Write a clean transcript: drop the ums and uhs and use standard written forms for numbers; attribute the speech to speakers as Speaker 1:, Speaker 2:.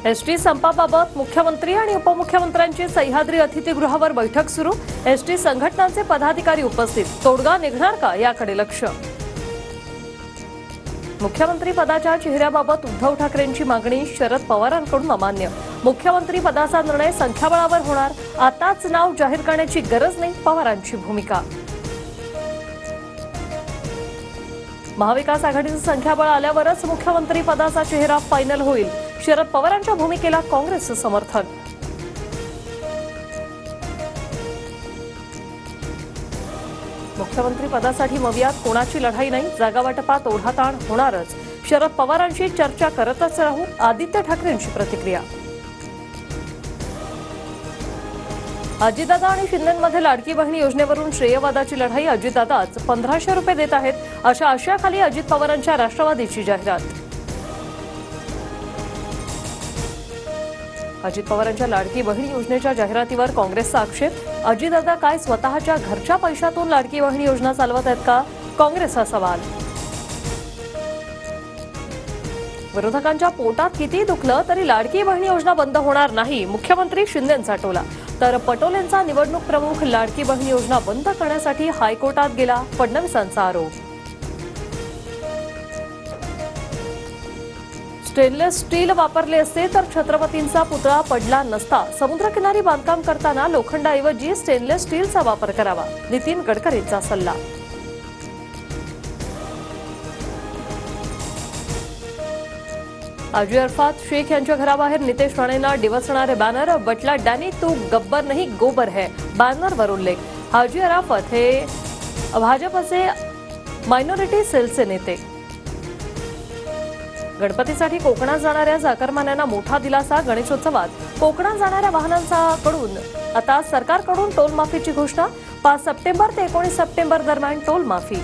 Speaker 1: ST संपाबाबत मुख्यमंत्री आणि उपमुख्यमंत्र्यांची सह्याद्री अतिथीगृहावर बैठक सुरू। एसटी संघटनांचे पदाधिकारी उपस्थित। तोडगा निघणार का याकडे लक्ष। मुख्यमंत्री पदाच्या चेहऱ्याबाबत उद्धव ठाकरेंची मागणी शरद पवारांकडून अमान्य। मुख्यमंत्री पदाचा निर्णय संख्याबळावर होणार, आताच नाव जाहीर करण्याची गरज नाही, पवारांची भूमिका। महाविकास आघाडीचं संख्याबळ आल्यावरच मुख्यमंत्री पदाचा चेहरा फायनल होईल, शरद पवारांच्या भूमिकेला काँग्रेसचं समर्थन। मुख्यमंत्री पदासाठी मवियात कोणाची लढाई नाही, जागावाटपात ओढाताण होणारच, शरद पवारांशी चर्चा करतच राहू, आदित्य ठाकरेंची प्रतिक्रिया। अजितदादा आणि शिंदेंमध्ये लाडकी बहिणी योजनेवरून श्रेयवादाची लढाई। अजितदादाच 1500 रुपये देत आहेत, अशा आशयाखाली अजित पवारांच्या राष्ट्रवादीची जाहिरात। अजित पवारांच्या लाडकी बहिणी योजनेच्या जाहिरातीवर काँग्रेसचा आक्षेप। अजितदादा काय स्वतःच्या घरच्या पैशातून लाडकी बहिणी योजना चालवत आहेत का, काँग्रेसचा सवाल। विरोधकांच्या पोटात किती दुखलं तरी लाडकी बहिणी योजना बंद होणार नाही, मुख्यमंत्री शिंदेंचा टोला। तर पटोलेंचा निवडणूक प्रमुख लाडकी बहिणी योजना बंद करण्यासाठी हायकोर्टात गेला, फडणवीसांचा आरोप। स्टेनलेस स्टील वापरले असते तर छत्रपतींचा पुतळा पडला नसता। समुद्रकिनारी बांधकाम करताना लोखंडाऐवजी स्टेनलेस स्टीलचा वापर करावा, नितीन गडकरींचा सल्ला। हाजी अरफात शेख यांच्या घराबाहेर नितेश राणेंना डिवचणारे बॅनर। बटला डॅनी तू गब्बर नहीं गोबर है, बॅनरवर उल्लेख। हाजी अराफत हे भाजपचे मायनॉरिटी सेलचे नेते। गणपतीसाठी कोकणात जाणाऱ्या चाकरमान्यांना मोठा दिलासा। गणेशोत्सवात कोकणात जाणाऱ्या वाहनांकडून आता सरकारकडून टोल माफीची घोषणा। 5 सप्टेंबर ते 19 सप्टेंबर दरम्यान टोल माफी।